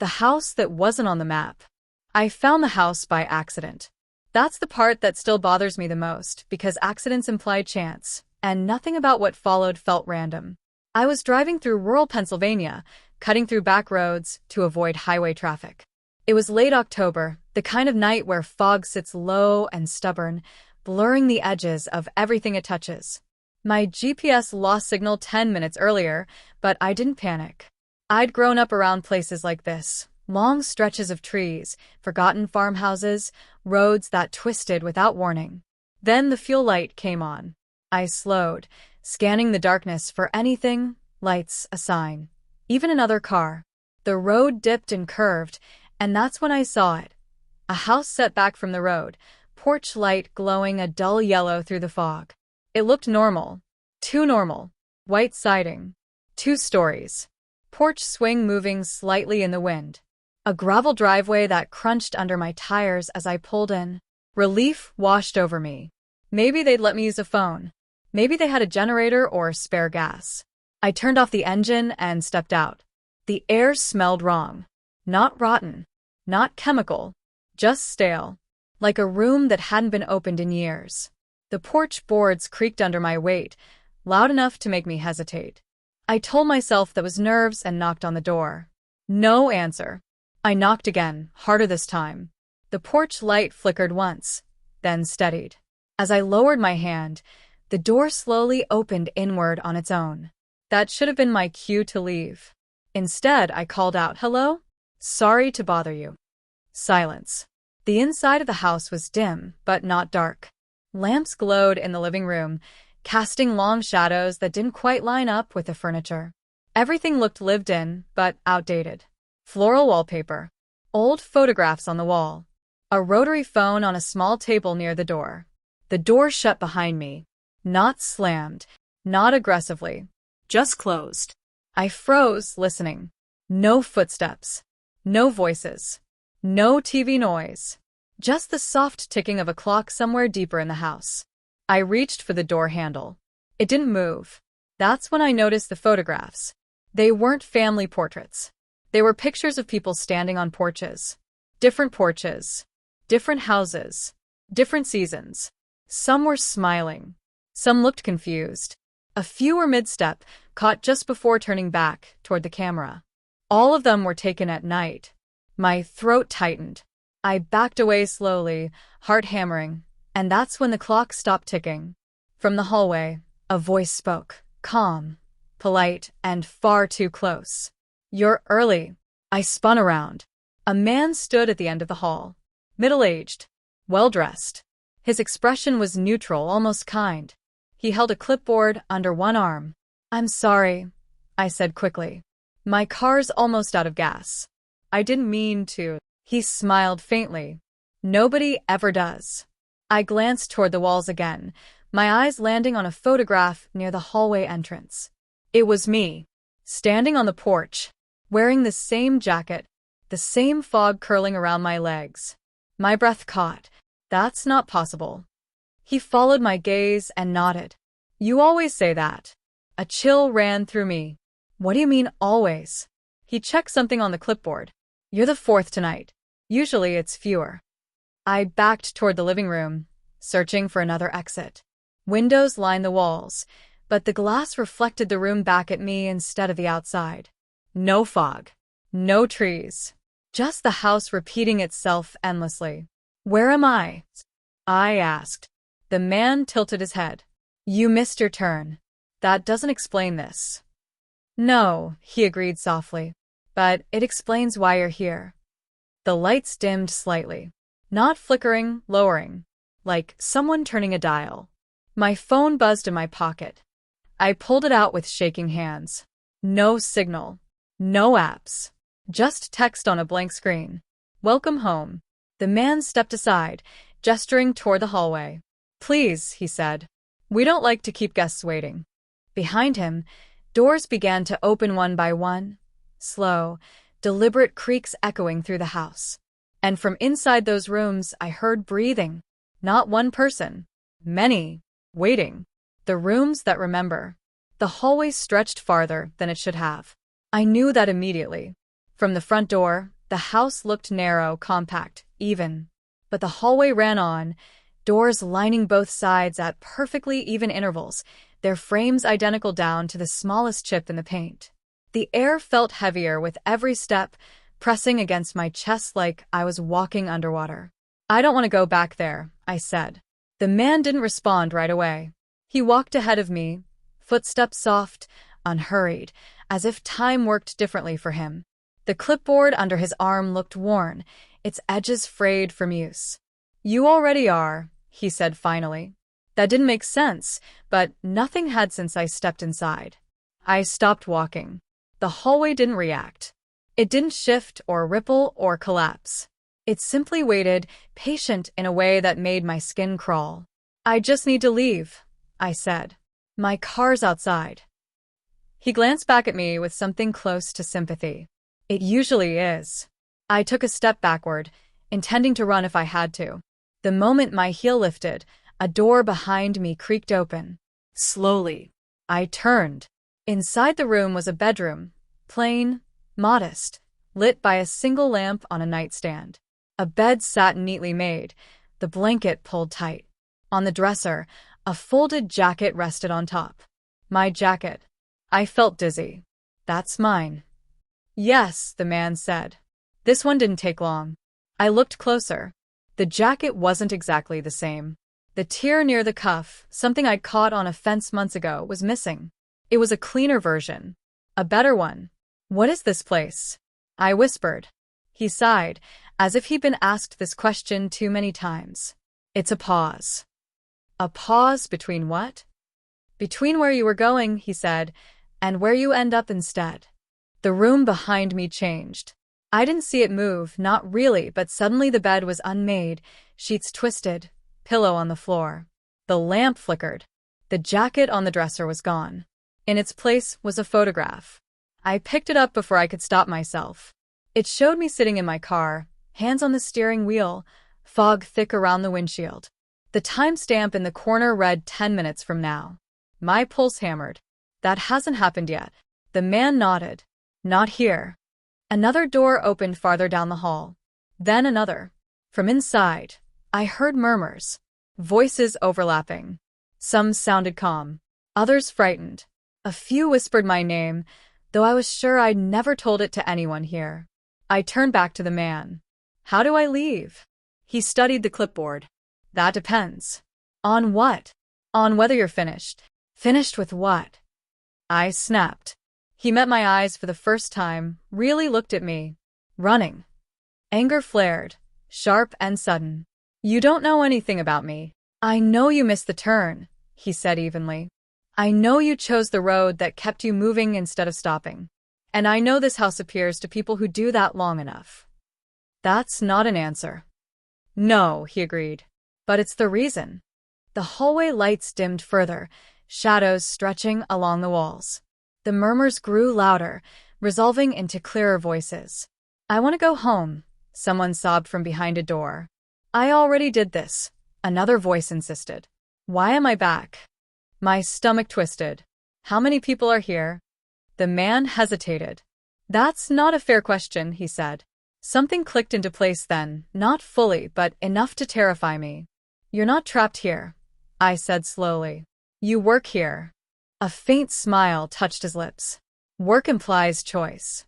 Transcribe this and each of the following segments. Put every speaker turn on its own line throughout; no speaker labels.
The house that wasn't on the map. I found the house by accident. That's the part that still bothers me the most, because accidents imply chance, and nothing about what followed felt random. I was driving through rural Pennsylvania, cutting through back roads to avoid highway traffic. It was late October, the kind of night where fog sits low and stubborn, blurring the edges of everything it touches. My GPS lost signal 10 minutes earlier, but I didn't panic. I'd grown up around places like this. Long stretches of trees, forgotten farmhouses, roads that twisted without warning. Then the fuel light came on. I slowed, scanning the darkness for anything, lights, a sign, even another car. The road dipped and curved, and that's when I saw it. A house set back from the road, porch light glowing a dull yellow through the fog. It looked normal. Too normal. White siding. 2 stories. Porch swing moving slightly in the wind. A gravel driveway that crunched under my tires as I pulled in. Relief washed over me. Maybe they'd let me use a phone. Maybe they had a generator or spare gas. I turned off the engine and stepped out. The air smelled wrong. Not rotten. Not chemical. Just stale. Like a room that hadn't been opened in years. The porch boards creaked under my weight, loud enough to make me hesitate. I told myself that was nerves and knocked on the door. No answer. I knocked again, harder this time. The porch light flickered once, then steadied. As I lowered my hand, the door slowly opened inward on its own. That should have been my cue to leave. Instead, I called out, "Hello? Sorry to bother you." Silence. The inside of the house was dim, but not dark. Lamps glowed in the living room, casting long shadows that didn't quite line up with the furniture. Everything looked lived in, but outdated. Floral wallpaper. Old photographs on the wall. A rotary phone on a small table near the door. The door shut behind me. Not slammed. Not aggressively. Just closed. I froze, listening. No footsteps. No voices. No TV noise. Just the soft ticking of a clock somewhere deeper in the house. I reached for the door handle. It didn't move. That's when I noticed the photographs. They weren't family portraits. They were pictures of people standing on porches. Different porches. Different houses. Different seasons. Some were smiling. Some looked confused. A few were mid-step, caught just before turning back toward the camera. All of them were taken at night. My throat tightened. I backed away slowly, heart hammering, and that's when the clock stopped ticking. From the hallway, a voice spoke, calm, polite, and far too close. "You're early." I spun around. A man stood at the end of the hall. Middle-aged. Well-dressed. His expression was neutral, almost kind. He held a clipboard under one arm. "I'm sorry," I said quickly. "My car's almost out of gas." "I didn't mean to." He smiled faintly. "Nobody ever does." I glanced toward the walls again, my eyes landing on a photograph near the hallway entrance. It was me, standing on the porch, wearing the same jacket, the same fog curling around my legs. My breath caught. "That's not possible." He followed my gaze and nodded. "You always say that." A chill ran through me. "What do you mean, always?" He checked something on the clipboard. "You're the 4th tonight. Usually it's fewer." I backed toward the living room, searching for another exit. Windows lined the walls, but the glass reflected the room back at me instead of the outside. No fog. No trees. Just the house repeating itself endlessly. "Where am I?" I asked. The man tilted his head. "You missed your turn. That doesn't explain this." "No," he agreed softly. "But it explains why you're here." The lights dimmed slightly. Not flickering, lowering. Like someone turning a dial. My phone buzzed in my pocket. I pulled it out with shaking hands. No signal. No apps. Just text on a blank screen. "Welcome home." The man stepped aside, gesturing toward the hallway. "Please," he said. "We don't like to keep guests waiting." Behind him, doors began to open one by one. Slow, deliberate creaks echoing through the house. And from inside those rooms, I heard breathing. Not one person. Many. Waiting. The rooms that remember. The hallway stretched farther than it should have. I knew that immediately. From the front door, The house looked narrow, compact, even. But the hallway ran on, doors lining both sides at perfectly even intervals, their frames identical down to the smallest chip in the paint. The air felt heavier with every step, pressing against my chest like I was walking underwater. "I don't want to go back there," I said. The man didn't respond right away. He walked ahead of me, footsteps soft, unhurried, as if time worked differently for him. The clipboard under his arm looked worn, its edges frayed from use. "You already are," he said finally. That didn't make sense, but nothing had since I stepped inside. I stopped walking. The hallway didn't react. It didn't shift or ripple or collapse. It simply waited, patient in a way that made my skin crawl. "I just need to leave," I said. "My car's outside." He glanced back at me with something close to sympathy. "It usually is." I took a step backward, intending to run if I had to. The moment my heel lifted, a door behind me creaked open. Slowly, I turned. Inside the room was a bedroom, plain, modest, lit by a single lamp on a nightstand. A bed sat neatly made, the blanket pulled tight. On the dresser, a folded jacket rested on top. My jacket. I felt dizzy. "That's mine." "Yes," the man said. This one didn't take long. I looked closer. The jacket wasn't exactly the same. The tear near the cuff, something I'd caught on a fence months ago, was missing. It was a cleaner version. A better one. "What is this place?" I whispered. He sighed, as if he'd been asked this question too many times. "It's a pause." "A pause between what?" "Between where you were going," he said, "and where you end up instead." The room behind me changed. I didn't see it move, not really, but suddenly the bed was unmade, sheets twisted, pillow on the floor. The lamp flickered. The jacket on the dresser was gone. In its place was a photograph. I picked it up before I could stop myself. It showed me sitting in my car, hands on the steering wheel, fog thick around the windshield. The timestamp in the corner read 10 minutes from now. My pulse hammered. "That hasn't happened yet." The man nodded. "Not here." Another door opened farther down the hall. Then another. From inside, I heard murmurs. Voices overlapping. Some sounded calm. Others frightened. A few whispered my name, though I was sure I'd never told it to anyone here. I turned back to the man. "How do I leave?" He studied the clipboard. "That depends." "On what?" "On whether you're finished." "Finished with what?" I snapped. He met my eyes for the first time, really looked at me. "Running." Anger flared, sharp and sudden. "You don't know anything about me." "I know you missed the turn," he said evenly. "I know you chose the road that kept you moving instead of stopping. And I know this house appears to people who do that long enough." "That's not an answer." "No," he agreed. "But it's the reason." The hallway lights dimmed further, shadows stretching along the walls. The murmurs grew louder, resolving into clearer voices. "I want to go home," someone sobbed from behind a door. "I already did this," another voice insisted. "Why am I back?" My stomach twisted. "How many people are here?" The man hesitated. "That's not a fair question," he said. Something clicked into place then, not fully, but enough to terrify me. "You're not trapped here," I said slowly. "You work here." A faint smile touched his lips. "Work implies choice."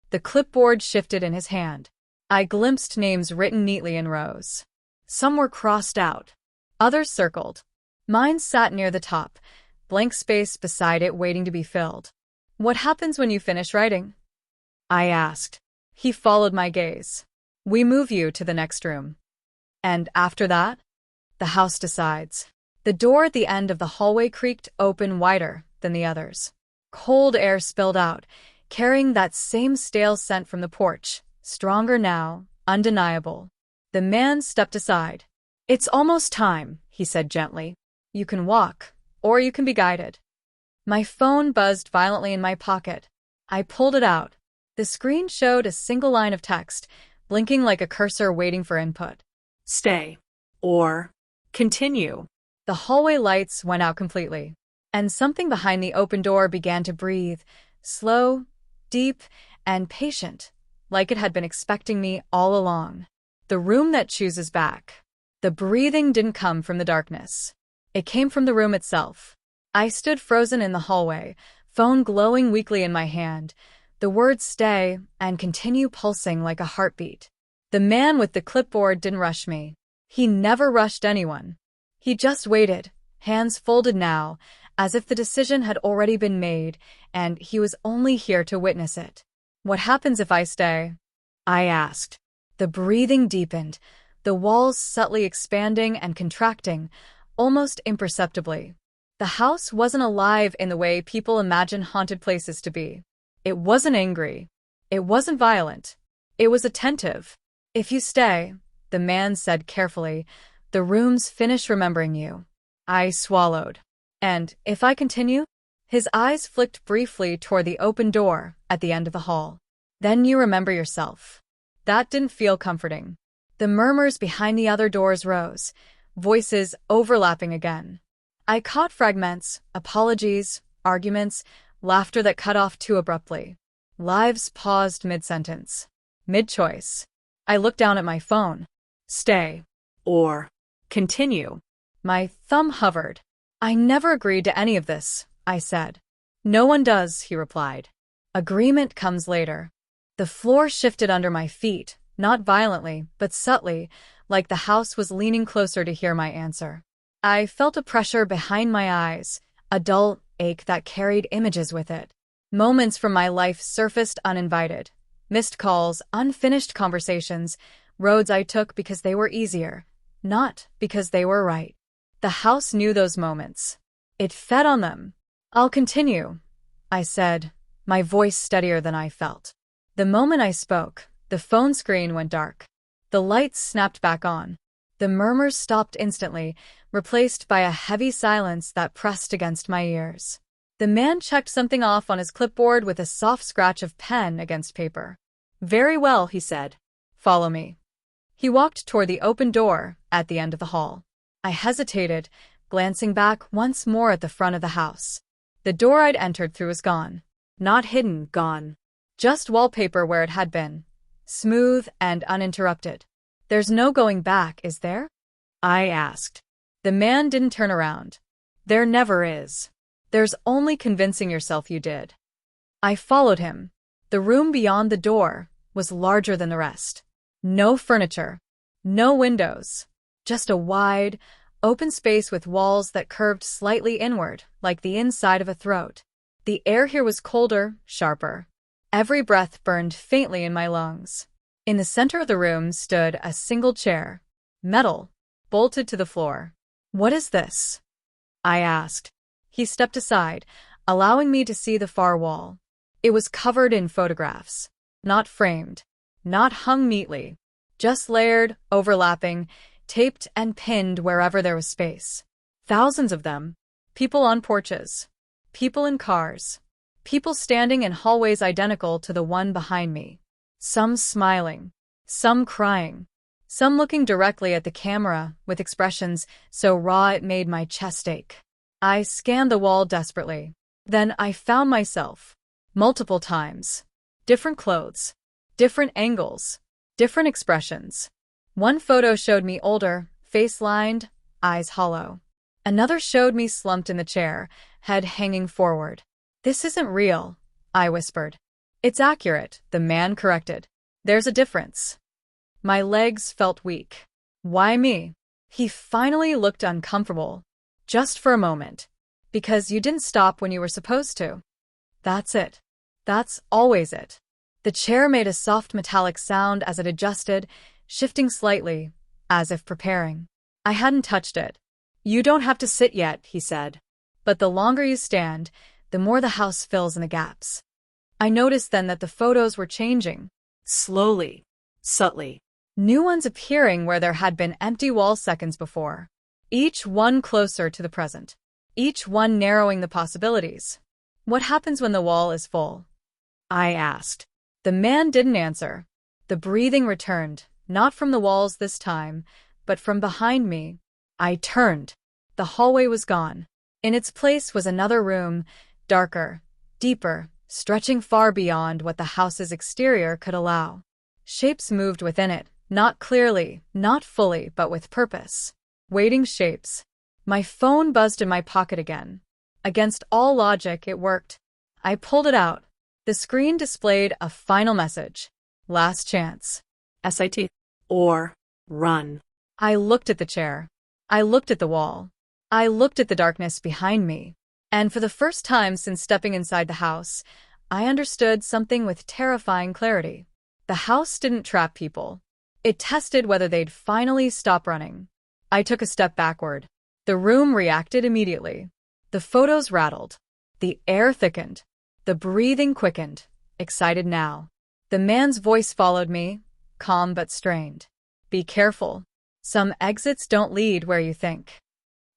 The clipboard shifted in his hand. I glimpsed names written neatly in rows. Some were crossed out. Others circled. Mine sat near the top, blank space beside it waiting to be filled. "What happens when you finish writing?" I asked. He followed my gaze. "We move you to the next room." "And after that?" "The house decides." The door at the end of the hallway creaked open wider than the others. Cold air spilled out, carrying that same stale scent from the porch, stronger now, undeniable. The man stepped aside. "It's almost time," he said gently. "You can walk, or you can be guided." My phone buzzed violently in my pocket. I pulled it out. The screen showed a single line of text, blinking like a cursor waiting for input. "Stay." Or "Continue." The hallway lights went out completely, and something behind the open door began to breathe, slow, deep, and patient, like it had been expecting me all along. The room that chooses back. The breathing didn't come from the darkness. It came from the room itself. I stood frozen in the hallway, phone glowing weakly in my hand, the words stay and continue pulsing like a heartbeat. The man with the clipboard didn't rush me. He never rushed anyone. He just waited, hands folded now, as if the decision had already been made, and he was only here to witness it. What happens if I stay? I asked. The breathing deepened, the walls subtly expanding and contracting, almost imperceptibly. The house wasn't alive in the way people imagine haunted places to be. It wasn't angry. It wasn't violent. It was attentive. If you stay, the man said carefully, the rooms finish remembering you. I swallowed. And if I continue? His eyes flicked briefly toward the open door at the end of the hall. Then you remember yourself. That didn't feel comforting. The murmurs behind the other doors rose, voices overlapping again. I caught fragments, apologies, arguments, laughter that cut off too abruptly. Lives paused mid-sentence. Mid-choice. I looked down at my phone. Stay. Or continue. My thumb hovered. I never agreed to any of this, I said. No one does, he replied. Agreement comes later. The floor shifted under my feet, not violently, but subtly, like the house was leaning closer to hear my answer. I felt a pressure behind my eyes, a dull ache that carried images with it. Moments from my life surfaced uninvited. Missed calls, unfinished conversations, roads I took because they were easier, not because they were right. The house knew those moments. It fed on them. I'll continue, I said, my voice steadier than I felt. The moment I spoke, the phone screen went dark. The lights snapped back on. The murmurs stopped instantly, replaced by a heavy silence that pressed against my ears. The man checked something off on his clipboard with a soft scratch of pen against paper. Very well, he said. Follow me. He walked toward the open door at the end of the hall. I hesitated, glancing back once more at the front of the house. The door I'd entered through was gone. Not hidden, gone. Just wallpaper where it had been. Smooth and uninterrupted. There's no going back, is there? I asked. The man didn't turn around. There never is. There's only convincing yourself you did. I followed him. The room beyond the door was larger than the rest. No furniture. No windows. Just a wide, open space with walls that curved slightly inward, like the inside of a throat. The air here was colder, sharper. Every breath burned faintly in my lungs. In the center of the room stood a single chair. Metal, bolted to the floor. What is this? I asked. He stepped aside, allowing me to see the far wall. It was covered in photographs. Not framed. Not hung neatly. Just layered, overlapping, taped and pinned wherever there was space. Thousands of them. People on porches. People in cars. People standing in hallways identical to the one behind me. Some smiling. Some crying. Some looking directly at the camera with expressions so raw it made my chest ache. I scanned the wall desperately. Then I found myself. Multiple times. Different clothes. Different angles. Different expressions. One photo showed me older, face-lined, eyes hollow. Another showed me slumped in the chair, head hanging forward. This isn't real, I whispered. It's accurate, the man corrected. There's a difference. My legs felt weak. Why me? He finally looked uncomfortable. Just for a moment. Because you didn't stop when you were supposed to. That's it. That's always it. The chair made a soft metallic sound as it adjusted, shifting slightly, as if preparing. I hadn't touched it. You don't have to sit yet, he said. But the longer you stand, the more the house fills in the gaps. I noticed then that the photos were changing. Slowly. Subtly. New ones appearing where there had been empty wall seconds before. Each one closer to the present. Each one narrowing the possibilities. What happens when the wall is full? I asked. The man didn't answer. The breathing returned, not from the walls this time, but from behind me. I turned. The hallway was gone. In its place was another room, darker, deeper, stretching far beyond what the house's exterior could allow. Shapes moved within it, not clearly, not fully, but with purpose. Waiting shapes. My phone buzzed in my pocket again. Against all logic, it worked. I pulled it out. The screen displayed a final message. Last chance.
SIT. Or run.
I looked at the chair. I looked at the wall. I looked at the darkness behind me. And for the first time since stepping inside the house, I understood something with terrifying clarity. The house didn't trap people. It tested whether they'd finally stop running. I took a step backward. The room reacted immediately. The photos rattled. The air thickened. The breathing quickened. Excited now. The man's voice followed me, calm but strained. Be careful. Some exits don't lead where you think.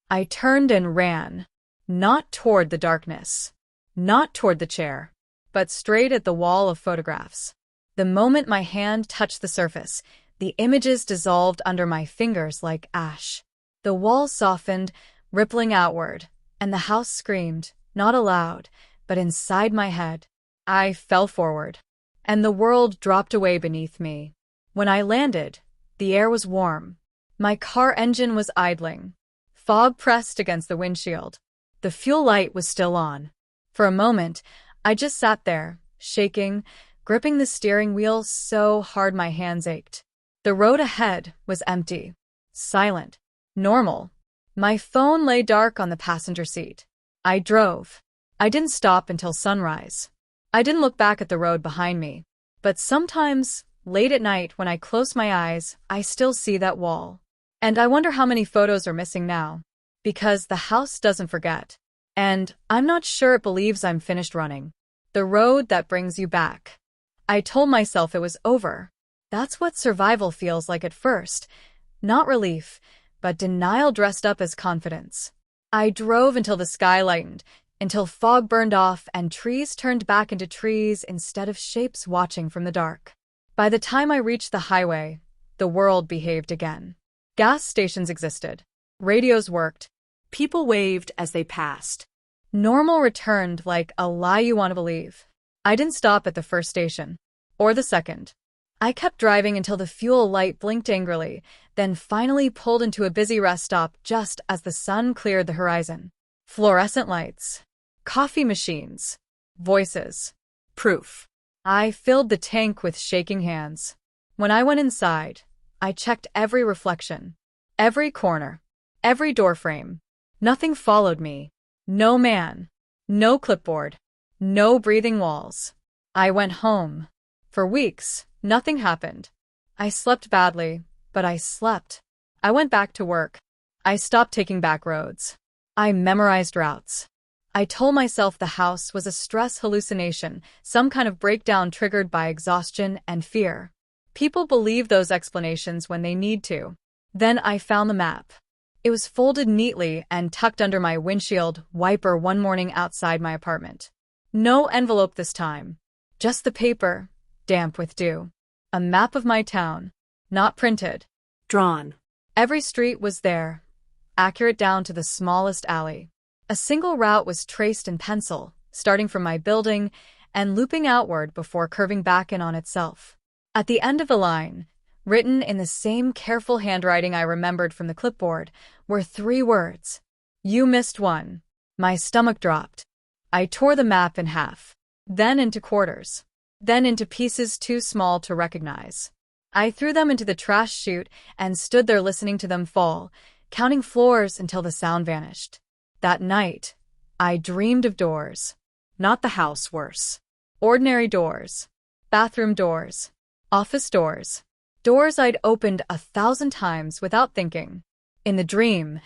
I turned and ran. Not toward the darkness. Not toward the chair. But straight at the wall of photographs. The moment my hand touched the surface, the images dissolved under my fingers like ash. The wall softened, rippling outward, and the house screamed, not aloud, but inside my head. I fell forward, and the world dropped away beneath me. When I landed, the air was warm. My car engine was idling. Fog pressed against the windshield. The fuel light was still on. For a moment, I just sat there, shaking, gripping the steering wheel so hard my hands ached. The road ahead was empty, silent, normal. My phone lay dark on the passenger seat. I drove. I didn't stop until sunrise. I didn't look back at the road behind me. But sometimes, late at night when I close my eyes, I still see that wall. And I wonder how many photos are missing now. Because the house doesn't forget. And I'm not sure it believes I'm finished running. The road that brings you back. I told myself it was over. That's what survival feels like at first. Not relief, but denial dressed up as confidence. I drove until the sky lightened, until fog burned off and trees turned back into trees instead of shapes watching from the dark. By the time I reached the highway, the world behaved again. Gas stations existed. Radios worked. People waved as they passed. Normal returned like a lie you want to believe. I didn't stop at the first station. Or the second. I kept driving until the fuel light blinked angrily, then finally pulled into a busy rest stop just as the sun cleared the horizon. Fluorescent lights. Coffee machines. Voices. Proof. I filled the tank with shaking hands. When I went inside, I checked every reflection. Every corner. Every doorframe. Nothing followed me. No man. No clipboard. No breathing walls. I went home. For weeks, nothing happened. I slept badly, but I slept. I went back to work. I stopped taking back roads. I memorized routes. I told myself the house was a stress hallucination, some kind of breakdown triggered by exhaustion and fear. People believe those explanations when they need to. Then I found the map. It was folded neatly and tucked under my windshield wiper one morning outside my apartment. No envelope this time. Just the paper, damp with dew. A map of my town. Not printed.
Drawn.
Every street was there, accurate down to the smallest alley. A single route was traced in pencil, starting from my building and looping outward before curving back in on itself. At the end of the line, written in the same careful handwriting I remembered from the clipboard, were 3 words. You missed one. My stomach dropped. I tore the map in half, then into quarters, then into pieces too small to recognize. I threw them into the trash chute and stood there listening to them fall, counting floors until the sound vanished. That night, I dreamed of doors. Not the house, worse. Ordinary doors. Bathroom doors. Office doors. Doors I'd opened 1,000 times without thinking. In the dream,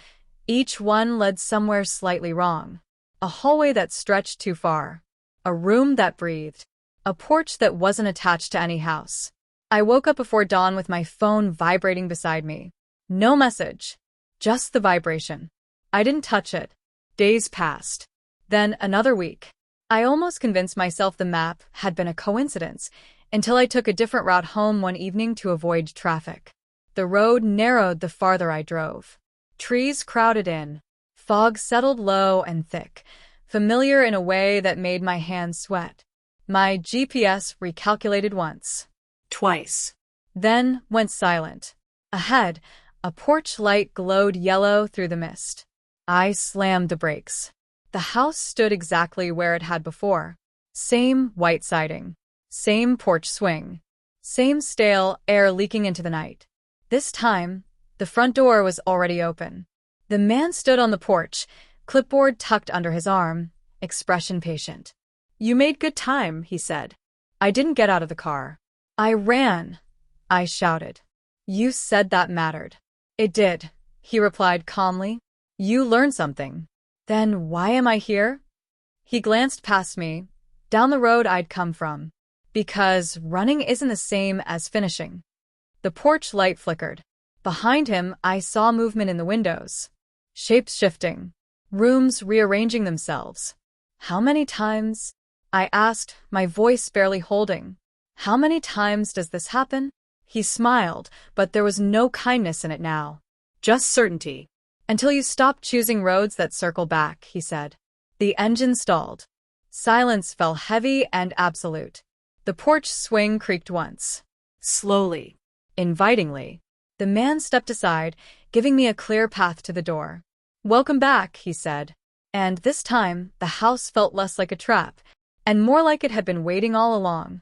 each one led somewhere slightly wrong. A hallway that stretched too far. A room that breathed. A porch that wasn't attached to any house. I woke up before dawn with my phone vibrating beside me. No message. Just the vibration. I didn't touch it. Days passed. Then another week. I almost convinced myself the map had been a coincidence until I took a different route home one evening to avoid traffic. The road narrowed the farther I drove. Trees crowded in. Fog settled low and thick, familiar in a way that made my hands sweat. My GPS recalculated once,
Twice.
then went silent. Ahead, a porch light glowed yellow through the mist. I slammed the brakes. The house stood exactly where it had before. Same white siding. Same porch swing. Same stale air leaking into the night. This time, the front door was already open. The man stood on the porch, clipboard tucked under his arm, expression patient. "You made good time," he said. I didn't get out of the car. I ran. I shouted. "You said that mattered." "It did," he replied calmly. "You learned something." "Then why am I here?" He glanced past me, down the road I'd come from. "Because running isn't the same as finishing." The porch light flickered. Behind him, I saw movement in the windows. Shapes shifting. Rooms rearranging themselves. "How many times?" I asked, my voice barely holding. "How many times does this happen?" He smiled, but there was no kindness in it now.
Just certainty.
"Until you stop choosing roads that circle back," he said. The engine stalled. Silence fell heavy and absolute. The porch swing creaked once.
Slowly.
Invitingly. The man stepped aside, giving me a clear path to the door. "Welcome back," he said. And this time, the house felt less like a trap, and more like it had been waiting all along.